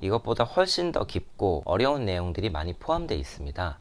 이것보다 훨씬 더 깊고 어려운 내용들이 많이 포함되어 있습니다.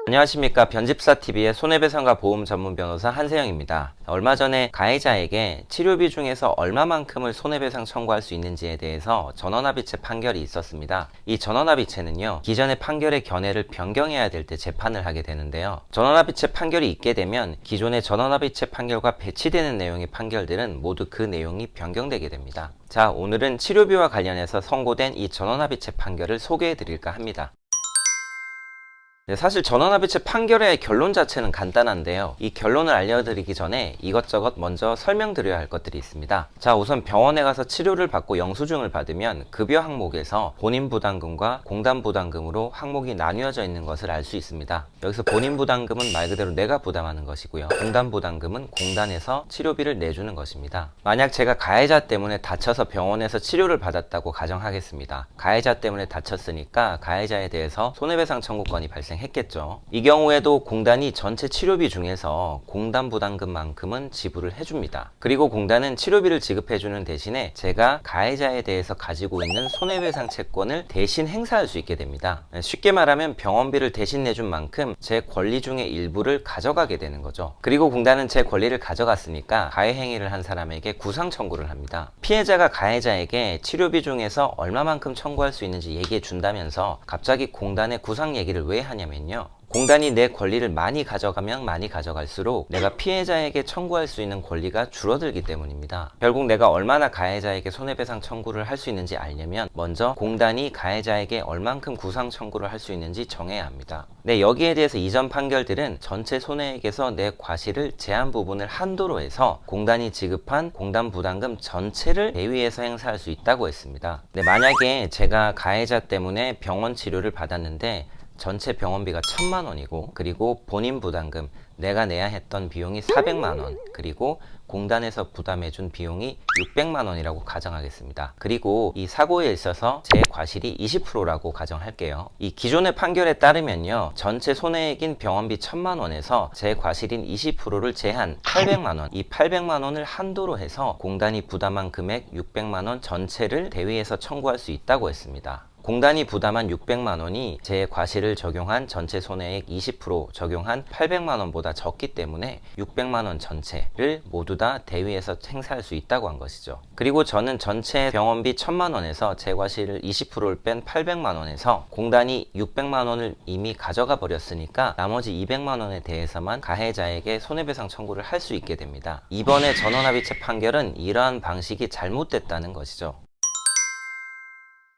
안녕하십니까. 변집사TV의 손해배상과 보험 전문 변호사 한세영입니다. 얼마 전에 가해자에게 치료비 중에서 얼마만큼을 손해배상 청구할 수 있는지에 대해서 전원합의체 판결이 있었습니다. 이 전원합의체는요, 기존의 판결의 견해를 변경해야 될 때 재판을 하게 되는데요. 전원합의체 판결이 있게 되면 기존의 전원합의체 판결과 배치되는 내용의 판결들은 모두 그 내용이 변경되게 됩니다. 자, 오늘은 치료비와 관련해서 선고된 이 전원합의체 판결을 소개해 드릴까 합니다. 사실 전원합의체 판결의 결론 자체는 간단한데요. 이 결론을 알려드리기 전에 이것저것 먼저 설명드려야 할 것들이 있습니다. 자, 우선 병원에 가서 치료를 받고 영수증을 받으면 급여 항목에서 본인 부담금과 공단 부담금으로 항목이 나뉘어져 있는 것을 알 수 있습니다. 여기서 본인 부담금은 말 그대로 내가 부담하는 것이고요. 공단 부담금은 공단에서 치료비를 내주는 것입니다. 만약 제가 가해자 때문에 다쳐서 병원에서 치료를 받았다고 가정하겠습니다. 가해자 때문에 다쳤으니까 가해자에 대해서 손해배상 청구권이 했겠죠. 이 경우에도 공단이 전체 치료비 중에서 공단 부담금만큼은 지불을 해줍니다. 그리고 공단은 치료비를 지급해주는 대신에 제가 가해자에 대해서 가지고 있는 손해배상 채권을 대신 행사할 수 있게 됩니다. 쉽게 말하면 병원비를 대신 내준 만큼 제 권리 중의 일부를 가져가게 되는 거죠. 그리고 공단은 제 권리를 가져갔으니까 가해 행위를 한 사람에게 구상 청구를 합니다. 피해자가 가해자에게 치료비 중에서 얼마만큼 청구할 수 있는지 얘기해 준다면서 갑자기 공단의 구상 얘기를 왜 하냐면요, 공단이 내 권리를 많이 가져가면 많이 가져갈수록 내가 피해자에게 청구할 수 있는 권리가 줄어들기 때문입니다. 결국 내가 얼마나 가해자에게 손해배상 청구를 할 수 있는지 알려면 먼저 공단이 가해자에게 얼만큼 구상 청구를 할 수 있는지 정해야 합니다. 네, 여기에 대해서 이전 판결들은 전체 손해액에서 내 과실을 제한 부분을 한도로 해서 공단이 지급한 공단 부담금 전체를 대위에서 행사할 수 있다고 했습니다. 네, 만약에 제가 가해자 때문에 병원 치료를 받았는데 전체 병원비가 1,000만 원이고, 그리고 본인 부담금 내가 내야 했던 비용이 400만 원, 그리고 공단에서 부담해준 비용이 600만 원이라고 가정하겠습니다. 그리고 이 사고에 있어서 제 과실이 20%라고 가정할게요. 이 기존의 판결에 따르면요, 전체 손해액인 병원비 1,000만 원에서 제 과실인 20%를 제한 800만 원, 이 800만 원을 한도로 해서 공단이 부담한 금액 600만 원 전체를 대위에서 청구할 수 있다고 했습니다. 공단이 부담한 600만 원이 제 과실을 적용한 전체 손해액 20% 적용한 800만 원보다 적기 때문에 600만 원 전체를 모두 다 대위에서 행사할 수 있다고 한 것이죠. 그리고 저는 전체 병원비 1,000만 원에서 제 과실을 20%를 뺀 800만 원에서 공단이 600만 원을 이미 가져가 버렸으니까 나머지 200만 원에 대해서만 가해자에게 손해배상 청구를 할 수 있게 됩니다. 이번에 전원합의체 판결은 이러한 방식이 잘못됐다는 것이죠.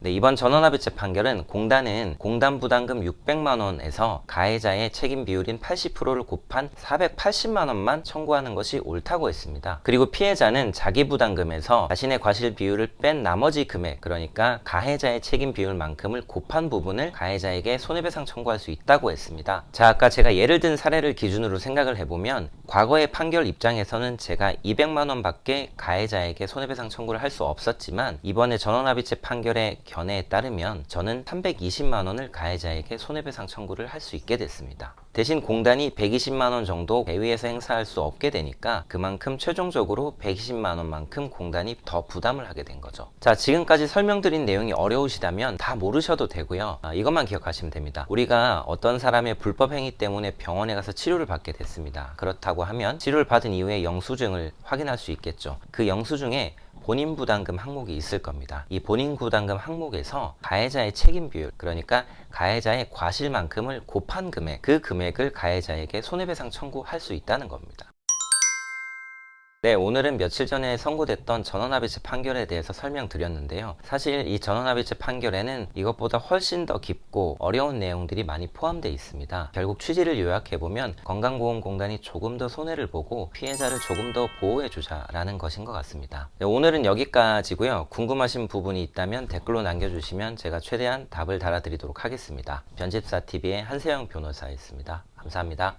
네, 이번 전원합의체 판결은 공단은 공단 부담금 600만 원에서 가해자의 책임 비율인 80%를 곱한 480만 원만 청구하는 것이 옳다고 했습니다. 그리고 피해자는 자기 부담금에서 자신의 과실 비율을 뺀 나머지 금액, 그러니까 가해자의 책임 비율만큼을 곱한 부분을 가해자에게 손해배상 청구할 수 있다고 했습니다. 자, 아까 제가 예를 든 사례를 기준으로 생각을 해보면 과거의 판결 입장에서는 제가 200만 원밖에 가해자에게 손해배상 청구를 할 수 없었지만 이번에 전원합의체 판결의 견해에 따르면 저는 320만 원을 가해자에게 손해배상 청구를 할 수 있게 됐습니다. 대신 공단이 120만 원 정도 대위에서 행사할 수 없게 되니까 그만큼 최종적으로 120만 원만큼 공단이 더 부담을 하게 된 거죠. 자, 지금까지 설명드린 내용이 어려우시다면 다 모르셔도 되고요. 이것만 기억하시면 됩니다. 우리가 어떤 사람의 불법 행위 때문에 병원에 가서 치료를 받게 됐습니다. 그렇다고 하면 치료를 받은 이후에 영수증을 확인할 수 있겠죠. 그 영수증에 본인 부담금 항목이 있을 겁니다. 이 본인 부담금 항목에서 가해자의 책임 비율, 그러니까 가해자의 과실만큼을 곱한 금액, 그 금액을 가해자에게 손해배상 청구할 수 있다는 겁니다. 네, 오늘은 며칠 전에 선고됐던 전원합의체 판결에 대해서 설명드렸는데요. 사실 이 전원합의체 판결에는 이것보다 훨씬 더 깊고 어려운 내용들이 많이 포함되어 있습니다. 결국 취지를 요약해보면 건강보험공단이 조금 더 손해를 보고 피해자를 조금 더 보호해주자라는 것인 것 같습니다. 네, 오늘은 여기까지고요. 궁금하신 부분이 있다면 댓글로 남겨주시면 제가 최대한 답을 달아드리도록 하겠습니다. 변집사TV의 한세영 변호사였습니다. 감사합니다.